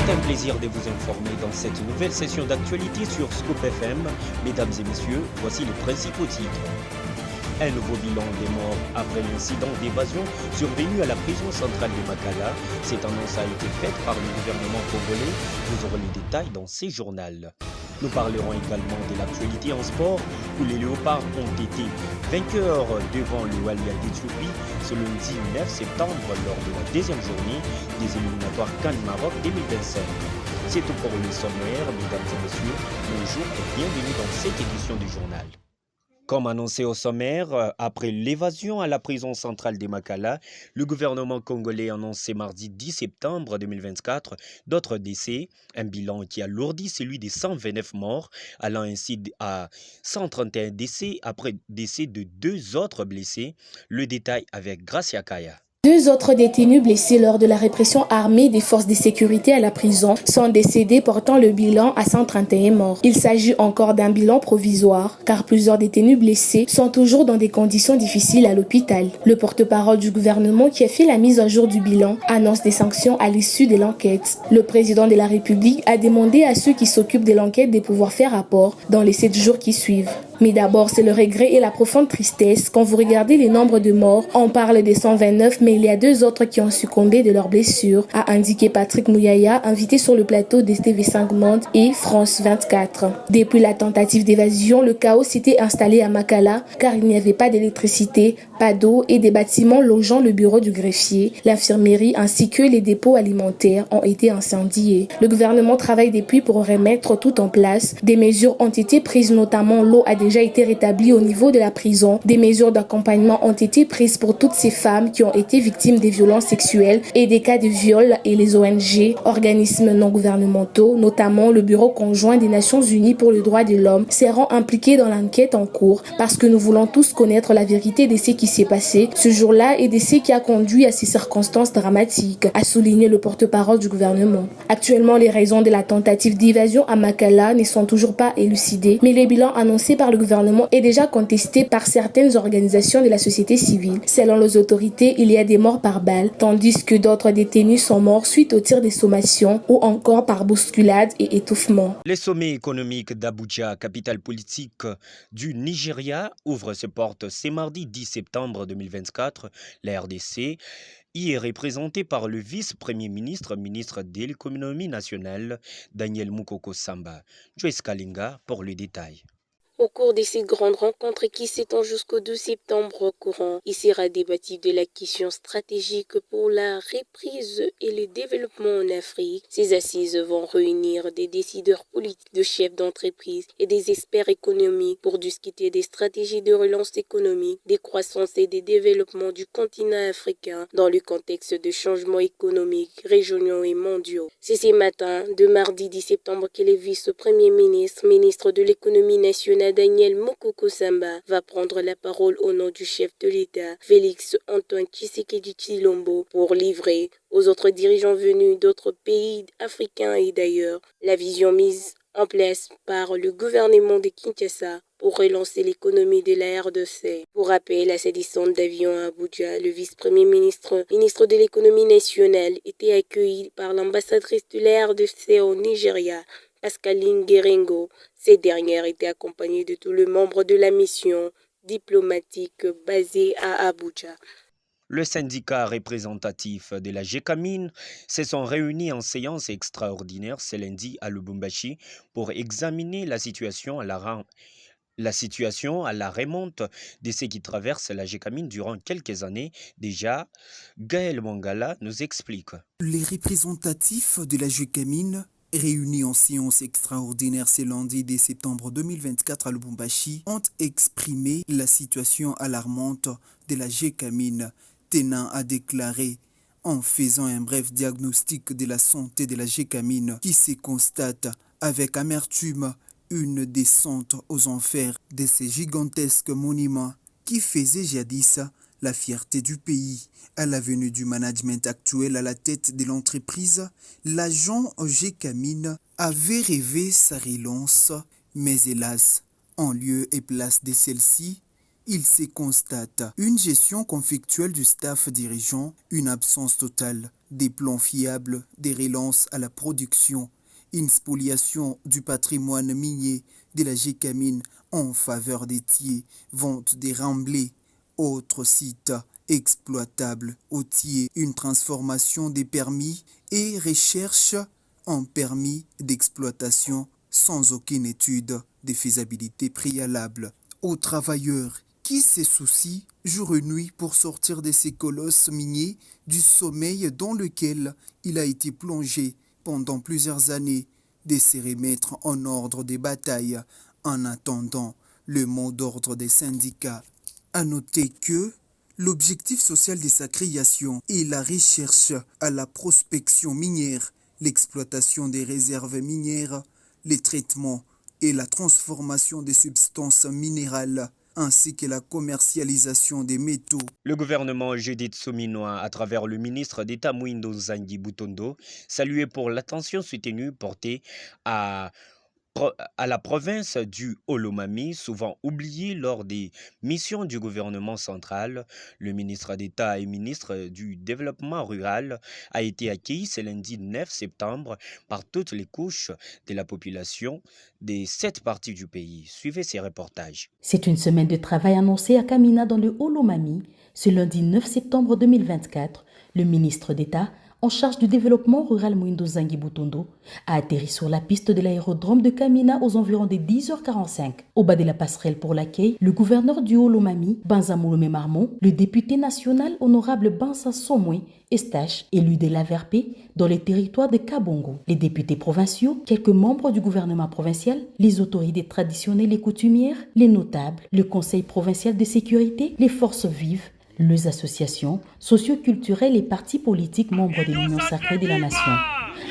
C'est un plaisir de vous informer dans cette nouvelle session d'actualité sur Scoop FM. Mesdames et messieurs, voici les principaux titres. Un nouveau bilan des morts après l'incident d'évasion survenu à la prison centrale de Makala. Cette annonce a été faite par le gouvernement congolais. Vous aurez les détails dans ces journaux. Nous parlerons également de l'actualité en sport où les Léopards ont été vainqueurs devant le Walia d'Éthiopie ce lundi 9 septembre lors de la deuxième journée des éliminatoires CAN Maroc 2025. C'est tout pour le sommaire, mesdames et messieurs. Bonjour et bienvenue dans cette édition du journal. Comme annoncé au sommaire, après l'évasion à la prison centrale de Makala, le gouvernement congolais a annoncé mardi 10 septembre 2024 d'autres décès, un bilan qui alourdit celui des 129 morts, allant ainsi à 131 décès après décès de 2 autres blessés. Le détail avec Gracia Kaya. 2 autres détenus blessés lors de la répression armée des forces de sécurité à la prison sont décédés, portant le bilan à 131 morts. Il s'agit encore d'un bilan provisoire car plusieurs détenus blessés sont toujours dans des conditions difficiles à l'hôpital. Le porte-parole du gouvernement qui a fait la mise à jour du bilan annonce des sanctions à l'issue de l'enquête. Le président de la République a demandé à ceux qui s'occupent de l'enquête de pouvoir faire rapport dans les 7 jours qui suivent. Mais d'abord, c'est le regret et la profonde tristesse. Quand vous regardez les nombres de morts, on parle des 129, mais il y a 2 autres qui ont succombé de leurs blessures, a indiqué Patrick Mouyaya, invité sur le plateau de TV5 Monde et France 24. Depuis la tentative d'évasion, le chaos s'était installé à Makala, car il n'y avait pas d'électricité, pas d'eau et des bâtiments logeant le bureau du greffier, l'infirmerie ainsi que les dépôts alimentaires ont été incendiés. Le gouvernement travaille depuis pour remettre tout en place. Des mesures ont été prises, notamment l'eau a déjà été rétablie au niveau de la prison. Des mesures d'accompagnement ont été prises pour toutes ces femmes qui ont été victimes des violences sexuelles et des cas de viol, et les ONG, organismes non gouvernementaux, notamment le Bureau conjoint des Nations Unies pour le droit de l'homme, seront impliqués dans l'enquête en cours parce que nous voulons tous connaître la vérité de ce qui s'est passé ce jour-là et de ce qui a conduit à ces circonstances dramatiques, a souligné le porte-parole du gouvernement. Actuellement, les raisons de la tentative d'évasion à Makala ne sont toujours pas élucidées, mais le bilan annoncé par le gouvernement est déjà contesté par certaines organisations de la société civile. Selon les autorités, il y a des morts par balle, tandis que d'autres détenus sont morts suite au tir des sommations ou encore par bousculade et étouffement. Le sommet économique d'Abuja, capitale politique du Nigeria, ouvre ses portes ce mardi 10 septembre 2024. La RDC y est représentée par le vice-premier ministre, ministre de l'économie nationale, Daniel Mukoko Samba. Joyce Kalinga pour le détail. Au cours de cette grande rencontre qui s'étend jusqu'au 2 septembre courant, il sera débattu de la question stratégique pour la reprise et le développement en Afrique. Ces assises vont réunir des décideurs politiques, de chefs d'entreprise et des experts économiques pour discuter des stratégies de relance économique, des croissances et des développements du continent africain dans le contexte de changements économiques régionaux et mondiaux. C'est ce matin, de mardi 10 septembre, que le vice-premier ministre, ministre de l'économie nationale, Daniel Mukoko Samba va prendre la parole au nom du chef de l'État, Félix Antoine Tshisekedi Tshilombo, pour livrer aux autres dirigeants venus d'autres pays africains et d'ailleurs la vision mise en place par le gouvernement de Kinshasa pour relancer l'économie de la RDC. Pour rappel, à cette descente d'avion à Abuja, le vice-premier ministre, ministre de l'économie nationale, était accueilli par l'ambassadrice de la RDC au Nigeria, Pascaline Guérengo. Cette dernière était accompagnée de tous les membres de la mission diplomatique basée à Abuja. Le syndicat représentatif de la GECAMIN se sont réunis en séance extraordinaire ce lundi à Lubumbashi pour examiner la situation à la remonte de ceux qui traversent la GECAMIN durant quelques années déjà. Gaël Mangala nous explique. Les représentatifs de la GECAMIN réunis en séance extraordinaire ce lundi 10 septembre 2024 à Lubumbashi, ont exprimé la situation alarmante de la GECAMIN, tenant à déclarer en faisant un bref diagnostic de la santé de la GECAMIN qui se constate avec amertume une descente aux enfers de ces gigantesques monuments qui faisaient jadis la fierté du pays. À la venue du management actuel à la tête de l'entreprise, l'agent GECAMIN avait rêvé sa relance, mais hélas, en lieu et place de celle-ci, il se constate une gestion conflictuelle du staff dirigeant, une absence totale des plans fiables, des relances à la production, une spoliation du patrimoine minier de la Gécamine en faveur des tiers, vente des remblais, autres sites exploitables au tiers, une transformation des permis et recherche en permis d'exploitation sans aucune étude de faisabilité préalable. Aux travailleurs qui se soucient jour et nuit pour sortir de ces colosses miniers du sommeil dans lequel il a été plongé pendant plusieurs années, de se remettre en ordre des batailles en attendant le mot d'ordre des syndicats. À noter que l'objectif social de sa création est la recherche à la prospection minière, l'exploitation des réserves minières, les traitements et la transformation des substances minérales, ainsi que la commercialisation des métaux. Le gouvernement Judith Suminwa, à travers le ministre d'État Mwindo Nzangi Butondo, saluait pour l'attention soutenue portée à la province du Olomami, souvent oubliée lors des missions du gouvernement central. Le ministre d'État et ministre du Développement rural a été accueilli ce lundi 9 septembre par toutes les couches de la population des 7 parties du pays. Suivez ces reportages. C'est une semaine de travail annoncée à Kamina dans le Olomami. Ce lundi 9 septembre 2024, le ministre d'État en charge du développement rural Mwindo Nzangi Butondo a atterri sur la piste de l'aérodrome de Kamina aux environs des 10h45. Au bas de la passerelle pour l'accueil, le gouverneur du Olomami, Banza Moulomé Marmon, le député national honorable Banza Somwe Estache, élu de l'AVRP dans les territoires de Kabongo, les députés provinciaux, quelques membres du gouvernement provincial, les autorités traditionnelles et coutumières, les notables, le conseil provincial de sécurité, les forces vives, les associations socioculturelles et partis politiques membres de l'Union sacrée de la nation.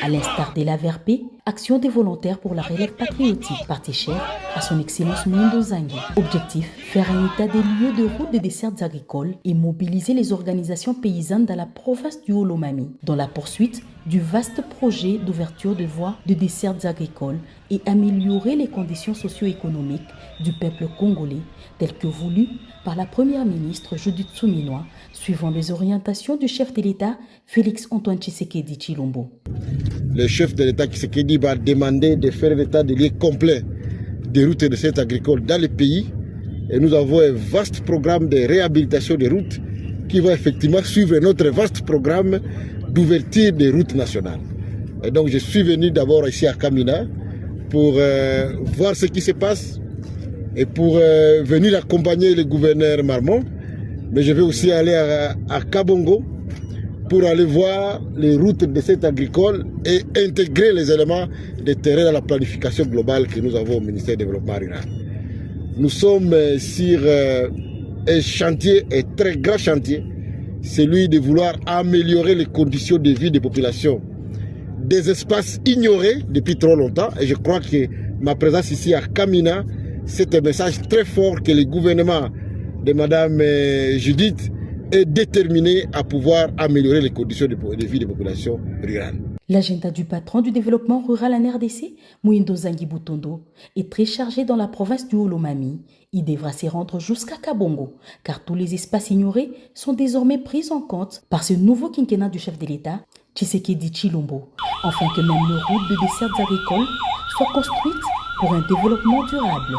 À l'instar de l'AVRP, Action des volontaires pour la relève patriotique, partie chère à son excellence Mwindo Nzangi. Objectif, faire un état des lieux de route des dessertes agricoles et mobiliser les organisations paysannes dans la province du Olomami, dans la poursuite du vaste projet d'ouverture de voies de dessertes agricoles et améliorer les conditions socio-économiques du peuple congolais, telles que voulues par la première ministre Judith Suminwa, suivant les orientations du chef de l'État Félix Antoine Tshisekedi Tshilombo. Le chef de l'État Tshisekedi va demander de faire l'état des lieux complet des routes et de cette agricole dans le pays. Et nous avons un vaste programme de réhabilitation des routes qui va effectivement suivre notre vaste programme d'ouverture des routes nationales. Et donc je suis venu d'abord ici à Kamina pour voir ce qui se passe et pour venir accompagner le gouverneur Marmon. Mais je vais aussi aller à Kabongo pour aller voir les routes de cette agricole et intégrer les éléments de terrain dans la planification globale que nous avons au ministère du Développement rural. Nous sommes sur un chantier, un très grand chantier, celui de vouloir améliorer les conditions de vie des populations, des espaces ignorés depuis trop longtemps. Et je crois que ma présence ici à Kamina, c'est un message très fort que le gouvernement de Madame Judith est déterminé à pouvoir améliorer les conditions de vie des populations rurales. L'agenda du patron du développement rural en RDC, Mwindo Nzangi Butondo, est très chargé dans la province du Olomami. Il devra s'y rendre jusqu'à Kabongo, car tous les espaces ignorés sont désormais pris en compte par ce nouveau quinquennat du chef de l'État, Tshisekedi Tshilombo, afin que même les routes de dessertes agricoles soient construites pour un développement durable.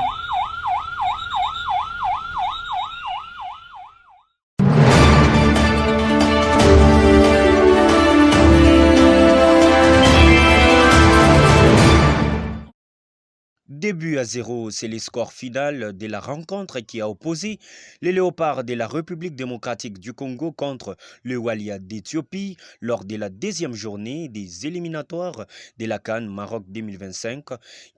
Début à 0, c'est le score final de la rencontre qui a opposé les Léopards de la République démocratique du Congo contre le Walia d'Éthiopie lors de la deuxième journée des éliminatoires de la CAN Maroc 2025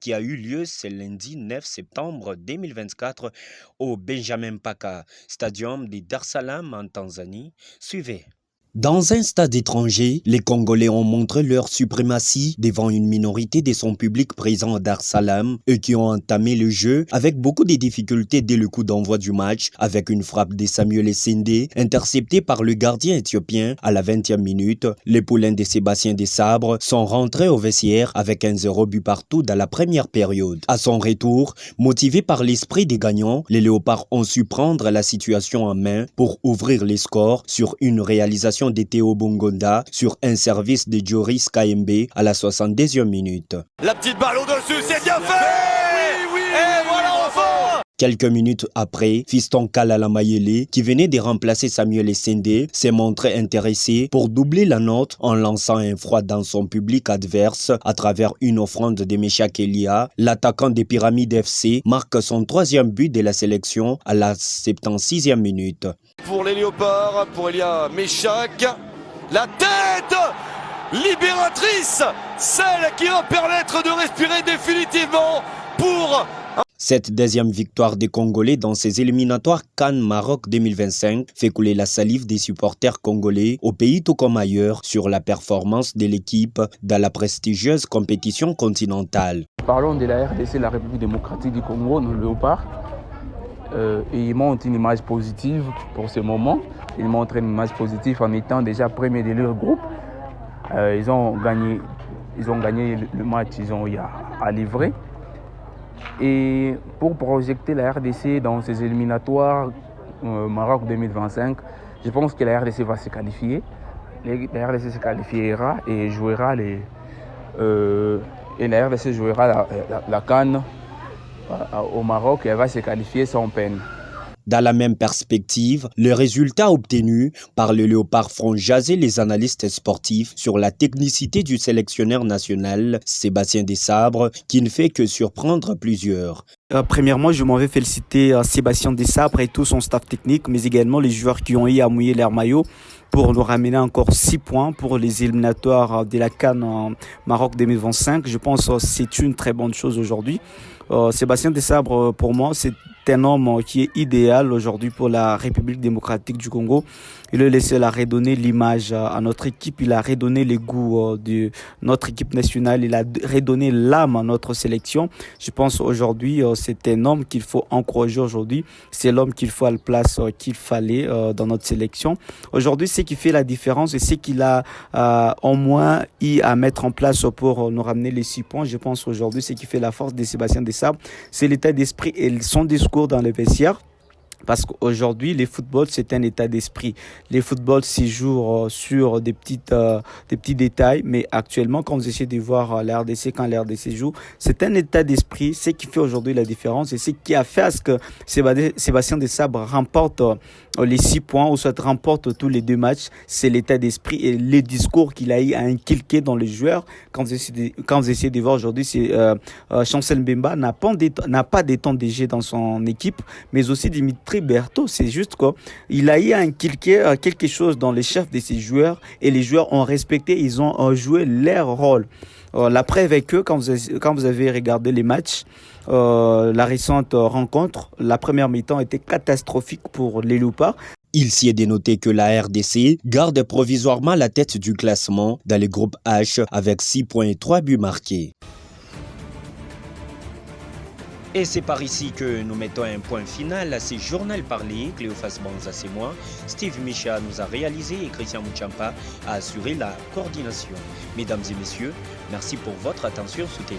qui a eu lieu ce lundi 9 septembre 2024 au Benjamin Mpaka Stadium de Dar es Salaam en Tanzanie. Suivez. Dans un stade étranger, les Congolais ont montré leur suprématie devant une minorité de son public présent à Dar es Salaam et qui ont entamé le jeu avec beaucoup de difficultés dès le coup d'envoi du match avec une frappe de Samuel Essende interceptée par le gardien éthiopien à la 20e minute. Les poulains de Sébastien Desabre sont rentrés au vestiaire avec un 0 but partout dans la première période. À son retour, motivés par l'esprit des gagnants, les Léopards ont su prendre la situation en main pour ouvrir les scores sur une réalisation de Théo Bongonda sur un service de Joris Kaembe à la 72e minute. La petite balle au-dessus, c'est bien fait. Oui, et voilà enfin. Quelques minutes après, Fiston Kalala Mayele, qui venait de remplacer Samuel Essende, s'est montré intéressé pour doubler la note en lançant un froid dans son public adverse à travers une offrande de Meshak Elia. L'attaquant des Pyramides FC marque son 3e but de la sélection à la 76e minute. Pour les Léopards, pour Elia Meshak, la tête libératrice, celle qui va permettre de respirer définitivement pour... Cette deuxième victoire des Congolais dans ces éliminatoires CAN Maroc 2025 fait couler la salive des supporters congolais au pays tout comme ailleurs sur la performance de l'équipe dans la prestigieuse compétition continentale. Parlons de la RDC, la République démocratique du Congo, nos Léopards. Ils montrent une image positive pour ce moment. Ils montrent une image positive en étant déjà premier de leur groupe. Ils ont gagné le match, ils ont eu à livrer. Et pour projeter la RDC dans ces éliminatoires Maroc 2025, je pense que la RDC va se qualifier. La RDC se qualifiera et jouera la RDC jouera la CAN au Maroc et elle va se qualifier sans peine. Dans la même perspective, les résultats obtenus par le Léopard font jaser les analystes sportifs sur la technicité du sélectionneur national Sébastien Desabre, qui ne fait que surprendre plusieurs. Premièrement, je m'en vais féliciter Sébastien Desabre et tout son staff technique, mais également les joueurs qui ont eu à mouiller leur maillot pour nous ramener encore 6 points pour les éliminatoires de la CAN en Maroc 2025. Je pense que c'est une très bonne chose aujourd'hui. Sébastien Desabre, pour moi, c'est un homme qui est idéal aujourd'hui pour la République démocratique du Congo. Il a laissé redonner l'image à notre équipe, il a redonné le goût de notre équipe nationale, il a redonné l'âme à notre sélection. Je pense aujourd'hui, c'est un homme qu'il faut encourager aujourd'hui. C'est l'homme qu'il faut à la place qu'il fallait dans notre sélection. Aujourd'hui, ce qui fait la différence et ce qu'il a au moins eu à mettre en place pour nous ramener les 6 points. Je pense aujourd'hui, ce qui fait la force de Sébastien Desabre, c'est l'état d'esprit et son discours dans le vestiaire. Parce qu'aujourd'hui, le football, c'est un état d'esprit. Le football s'y joue sur des petits détails, mais actuellement, quand vous essayez de voir la RDC, quand la RDC joue, c'est un état d'esprit. C'est ce qui fait aujourd'hui la différence et c'est ce qui a fait à ce que Sébastien Desabre remporte les 6 points ou soit remporte tous les 2 matchs. C'est l'état d'esprit et les discours qu'il a eu à inculquer dans les joueurs. Quand vous essayez de voir aujourd'hui, c'est Chancel Mbemba n'a pas des temps de jeu dans son équipe, mais aussi Dimitri Berthaud, c'est juste quoi. Il a eu à inculquer quelque chose dans les chefs de ses joueurs et les joueurs ont respecté, ils ont joué leur rôle. La preuve est que quand vous avez regardé les matchs, la récente rencontre, la première mi-temps était catastrophique pour les Léopards. Il s'y est dénoté que la RDC garde provisoirement la tête du classement dans le groupe H avec 6 points et 3 buts marqués. Et c'est par ici que nous mettons un point final à ces journaux parlés. Cléophas Banza, c'est moi. Steve Micha nous a réalisé et Christian Mouchampa a assuré la coordination. Mesdames et messieurs, merci pour votre attention soutenue.